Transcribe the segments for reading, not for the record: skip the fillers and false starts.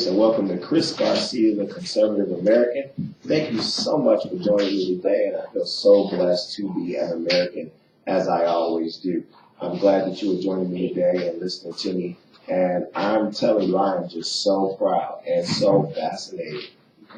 And welcome to Chris Garcia, the Conservative American. Thank you so much for joining me today, and I feel so blessed to be an American, as I always do. I'm glad that you are joining me today and listening to me, and I'm telling you, I am just so proud and so fascinated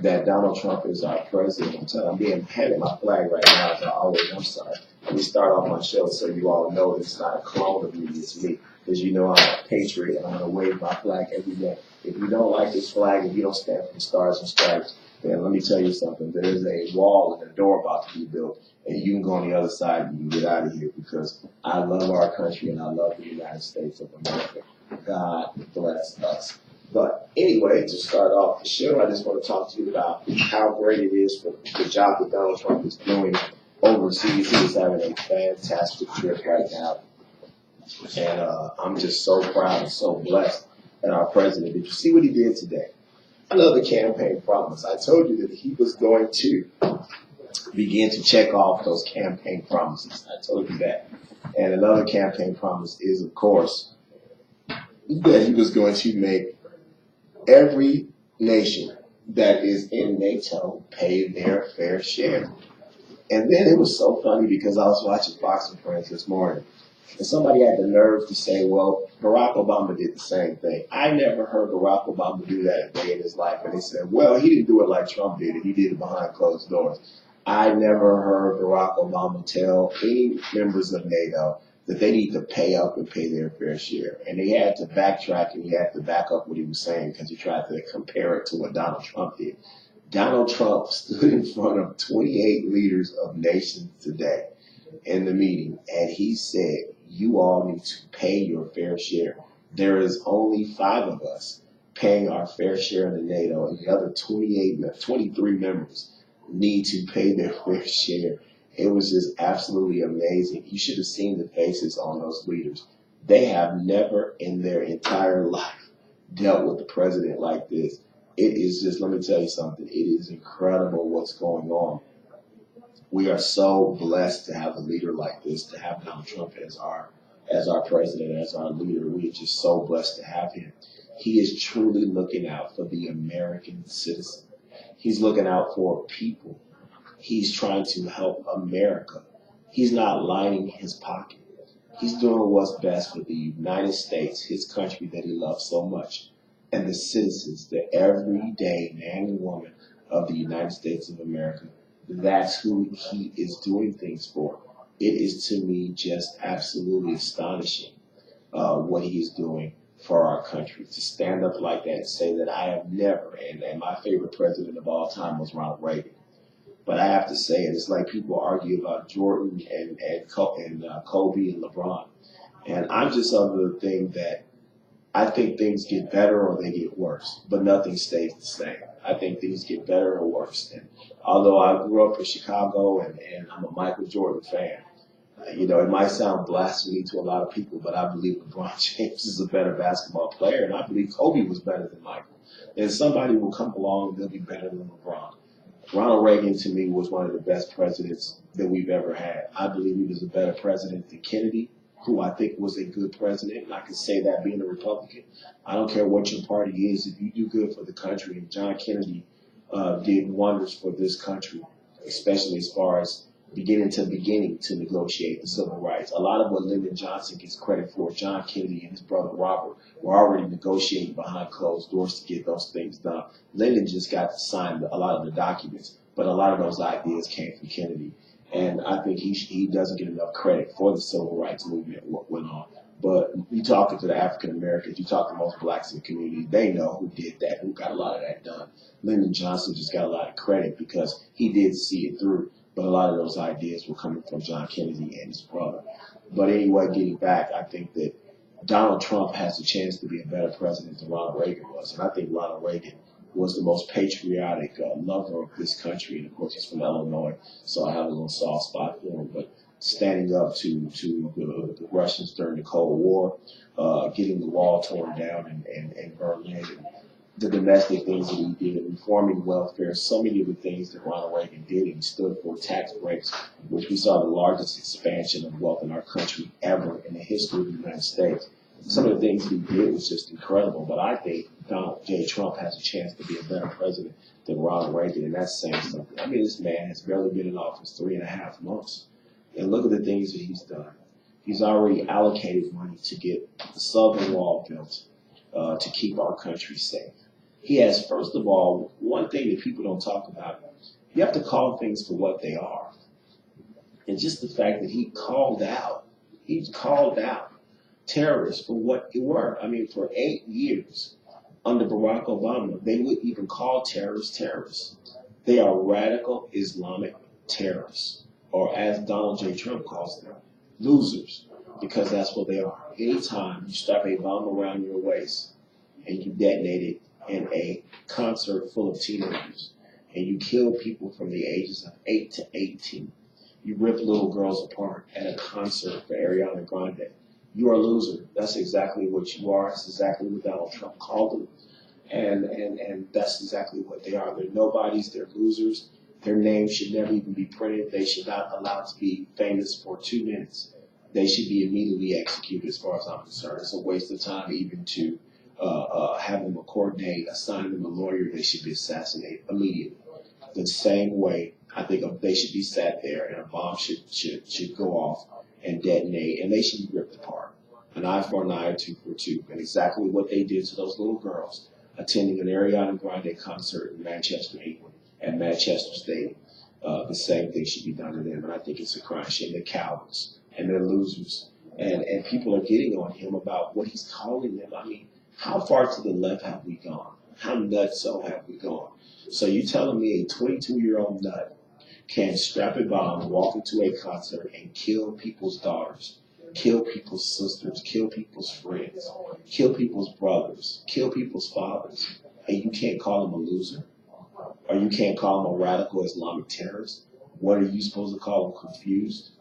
that Donald Trump is our president. I'm telling you, I'm being handed my flag right now, as I always. I'm sorry. Let me start off my show so you all know it's not a clone of me, it's me. Because you know I'm a patriot and I'm going to wave my flag every day. If you don't like this flag, if you don't stand for the stars and stripes, then let me tell you something. There is a wall and a door about to be built, and you can go on the other side and you can get out of here, because I love our country and I love the United States of America. God bless us. But anyway, to start off the show, I just want to talk to you about how great it is for the job that Donald Trump is doing overseas. He is having a fantastic trip right now. And I'm just so proud and so blessed that our president. Did you see what he did today? Another campaign promise. I told you that he was going to begin to check off those campaign promises. I told you that. And another campaign promise is, of course, that he was going to make every nation that is in NATO pay their fair share. And then it was so funny because I was watching Fox and Friends this morning. And somebody had the nerve to say, well, Barack Obama did the same thing. I never heard Barack Obama do that a day in his life. And they said, well, he didn't do it like Trump did it. He did it behind closed doors. I never heard Barack Obama tell any members of NATO that they need to pay up and pay their fair share. And they had to backtrack and he had to back up what he was saying because he tried to compare it to what Donald Trump did. Donald Trump stood in front of 28 leaders of nations today in the meeting, and he said, you all need to pay your fair share. There is only 5 of us paying our fair share in the NATO, and the other 23 members need to pay their fair share. It was just absolutely amazing. You should have seen the faces on those leaders. They have never in their entire life dealt with the president like this. It is just, let me tell you something, it is incredible what's going on. We are so blessed to have a leader like this, to have Donald Trump as our president, as our leader. We are just so blessed to have him. He is truly looking out for the American citizen. He's looking out for people. He's trying to help America. He's not lining his pocket. He's doing what's best for the United States, his country that he loves so much, and the citizens, the everyday man and woman of the United States of America. That's who he is doing things for. It is, to me, just absolutely astonishing what he is doing for our country. To stand up like that and say that I have never, and my favorite president of all time was Ronald Reagan. But I have to say it, it's like people argue about Jordan and Kobe and LeBron. And I'm just of the thing that I think things get better or they get worse, but nothing stays the same. I think things get better or worse. And although I grew up in Chicago and I'm a Michael Jordan fan, it might sound blasphemy to a lot of people, but I believe LeBron James is a better basketball player, and I believe Kobe was better than Michael. And somebody will come along and they'll be better than LeBron. Ronald Reagan, to me, was one of the best presidents that we've ever had. I believe he was a better president than Kennedy, who I think was a good president, and I can say that being a Republican. I don't care what your party is, if you do good for the country, and John Kennedy did wonders for this country, especially as far as beginning to negotiate the civil rights. A lot of what Lyndon Johnson gets credit for, John Kennedy and his brother Robert were already negotiating behind closed doors to get those things done. Lyndon just got to sign a lot of the documents, but a lot of those ideas came from Kennedy. And I think he doesn't get enough credit for the civil rights movement, what went on. But you talk to the African Americans, you talk to most blacks in the community, they know who did that, who got a lot of that done. Lyndon Johnson just got a lot of credit because he did see it through. But a lot of those ideas were coming from John Kennedy and his brother. But anyway, getting back, I think that Donald Trump has a chance to be a better president than Ronald Reagan was. And I think Ronald Reagan was the most patriotic lover of this country. And, of course, he's from Illinois, so I have a little soft spot for him. But standing up to the Russians during the Cold War, getting the wall torn down in Berlin, and the domestic things that he did, reforming welfare, so many of the things that Ronald Reagan did, and he stood for tax breaks, which we saw the largest expansion of wealth in our country ever in the history of the United States. Some of the things he did was just incredible, but I think Donald J. Trump has a chance to be a better president than Ronald Reagan, and that's saying something. I mean, this man has barely been in office 3.5 months, and look at the things that he's done. He's already allocated money to get the southern wall built to keep our country safe. He has, first of all, one thing that people don't talk about, you have to call things for what they are. And just the fact that he called out terrorists for what they were. I mean, for 8 years under Barack Obama, they wouldn't even call terrorists terrorists. They are radical Islamic terrorists, or as Donald J. Trump calls them, losers, because that's what they are. Anytime you strap a bomb around your waist and you detonate it in a concert full of teenagers, and you kill people from the ages of 8 to 18, you rip little girls apart at a concert for Ariana Grande, you are a loser. That's exactly what you are. That's exactly what Donald Trump called them. And that's exactly what they are. They're nobodies. They're losers. Their names should never even be printed. They should not allow to be famous for 2 minutes. They should be immediately executed as far as I'm concerned. It's a waste of time even to have them a court date, assign them a lawyer. They should be assassinated immediately. The same way, I think they should be sat there and a bomb should go off and detonate, and they should be ripped apart. An eye for an eye, a tooth for a tooth, and exactly what they did to those little girls attending an Ariana Grande concert in Manchester, England, at Manchester Stadium. The same thing should be done to them, and I think it's a crime shame. They're cowards, and they're losers, and people are getting on him about what he's calling them. I mean, how far to the left have we gone? How nutso have we gone? So you're telling me a 22-year-old nut can strap a bomb, walk into a concert, and kill people's daughters, kill people's sisters, kill people's friends, kill people's brothers, kill people's fathers, and you can't call him a loser? Or you can't call him a radical Islamic terrorist? What are you supposed to call him, confused?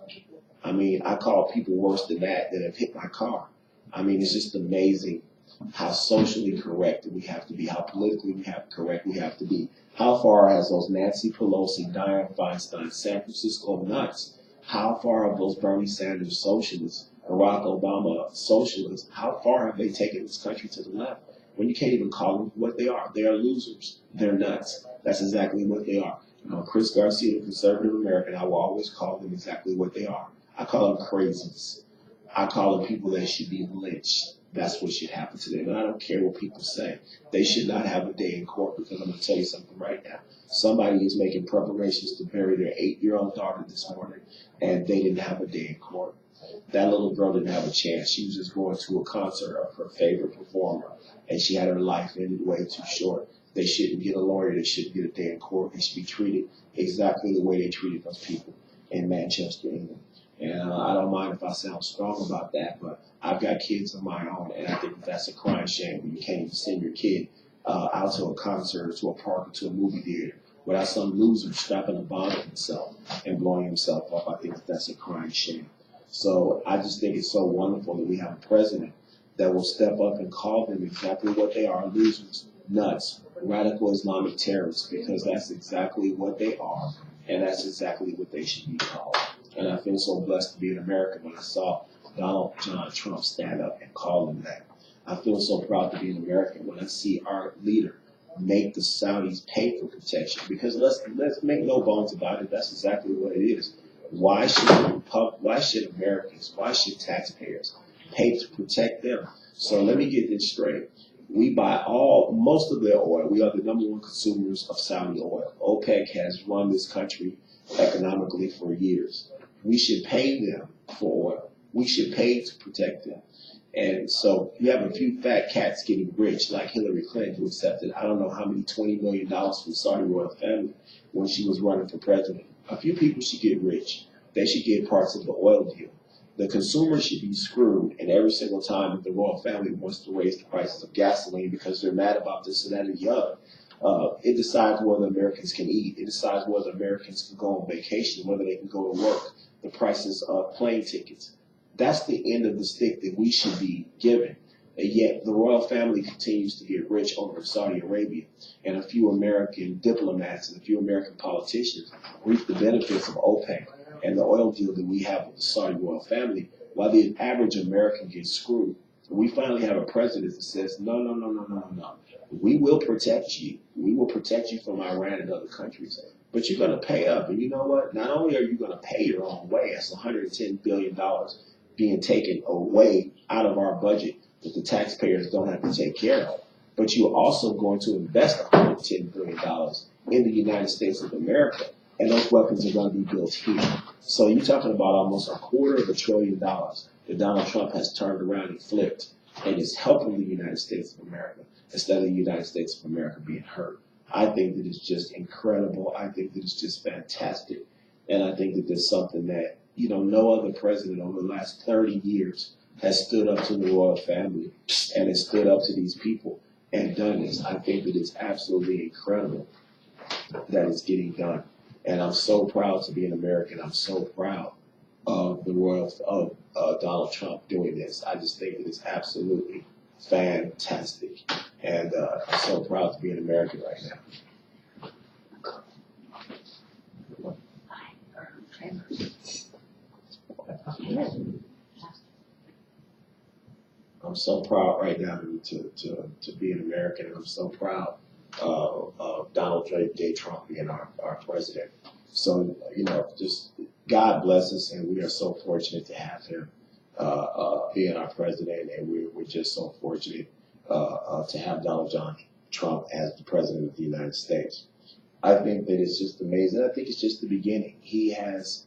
I mean, I call people worse than that have hit my car. I mean, it's just amazing how socially correct we have to be, how politically correct we have to be. How far has those Nancy Pelosi, Dianne Feinstein, San Francisco nuts, how far have those Bernie Sanders socialists, Barack Obama socialists, how far have they taken this country to the left? When you can't even call them what they are. They are losers. They're nuts. That's exactly what they are. Chris Garcia, the conservative American, I will always call them exactly what they are. I call them crazies. I call them people that should be lynched. That's what should happen to them. And I don't care what people say. They should not have a day in court, because I'm going to tell you something right now. Somebody is making preparations to bury their 8-year-old daughter this morning, and they didn't have a day in court. That little girl didn't have a chance. She was just going to a concert of her favorite performer, and she had her life ended way too short. They shouldn't get a lawyer. They shouldn't get a day in court. They should be treated exactly the way they treated those people in Manchester, England. And I don't mind if I sound strong about that, but I've got kids of my own, and I think that's a crying shame when you can't even send your kid out to a concert or to a park or to a movie theater without some loser strapping a bomb on himself and blowing himself up. I think that's a crying shame. So I just think it's so wonderful that we have a president that will step up and call them exactly what they are, losers, nuts, radical Islamic terrorists, because that's exactly what they are, and that's exactly what they should be called. And I feel so blessed to be an American when I saw Donald John Trump stand up and call them that. I feel so proud to be an American when I see our leader make the Saudis pay for protection. Because let's make no bones about it, that's exactly what it is. Why should Americans, why should taxpayers pay to protect them? So let me get this straight. We buy most of their oil. We are the #1 consumers of Saudi oil. OPEC has run this country economically for years. We should pay them for oil. We should pay to protect them. And so you have a few fat cats getting rich, like Hillary Clinton, who accepted I don't know how many $20 million from the Saudi royal family when she was running for president. A few people should get rich. They should get parts of the oil deal. The consumer should be screwed, and every single time that the royal family wants to raise the prices of gasoline because they're mad about this and that and the other, it decides whether Americans can eat. It decides whether Americans can go on vacation, whether they can go to work, the prices of plane tickets. That's the end of the stick that we should be given. And yet the royal family continues to get rich over Saudi Arabia, and a few American diplomats and a few American politicians reap the benefits of OPEC and the oil deal that we have with the Saudi royal family, while the average American gets screwed. And we finally have a president that says, no. We will protect you. We will protect you from Iran and other countries. But you're going to pay up. And you know what? Not only are you going to pay your own way, that's $110 billion being taken away out of our budget that the taxpayers don't have to take care of. But you're also going to invest $110 billion in the United States of America. And those weapons are going to be built here. So you're talking about almost $250 billion that Donald Trump has turned around and flipped and is helping the United States of America instead of the United States of America being hurt. I think that it's just incredible. I think that it's just fantastic. And I think that there's something that, no other president over the last 30 years has stood up to the royal family and has stood up to these people and done this. I think that it's absolutely incredible that it's getting done. And I'm so proud to be an American. I'm so proud of Donald Trump doing this. I just think that it's absolutely fantastic. And I'm so proud to be an American right now. I'm so proud right now to be an American, and I'm so proud of Donald J. Trump being our president. So, just God bless us, and we are so fortunate to have him being our president, and we're just so fortunate to have Donald John Trump as the president of the United States. I think that it's just amazing. I think it's just the beginning. He has,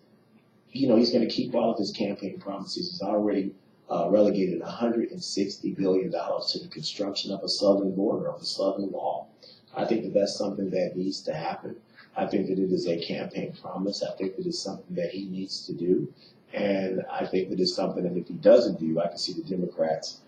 he's going to keep all of his campaign promises. He's already relegated $160 billion to the construction of a southern border, of a southern wall. I think that that's something that needs to happen. I think that it is a campaign promise. I think that it's something that he needs to do. And I think that it's something that if he doesn't do, I can see the Democrats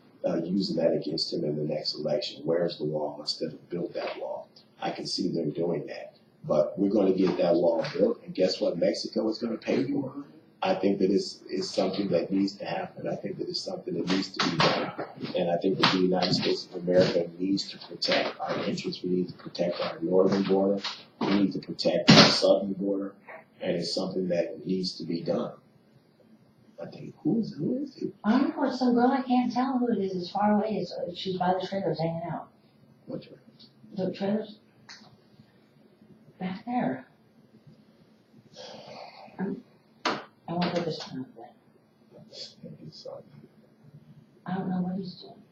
using that against him in the next election. Where's the wall instead of build that wall? I can see them doing that. But we're going to get that wall built. And guess what? Mexico is going to pay for it. I think that it's something that needs to happen. I think that it's something that needs to be done. And I think that the United States of America needs to protect our interests. We need to protect our northern border. We need to protect our southern border. And it's something that needs to be done. I think, who is it? I don't know, it's some girl, I can't tell who it is. It's far away. She's by the trailers hanging out. What trailer? The trailers back there. I won't put this one up there. I don't know what he's doing.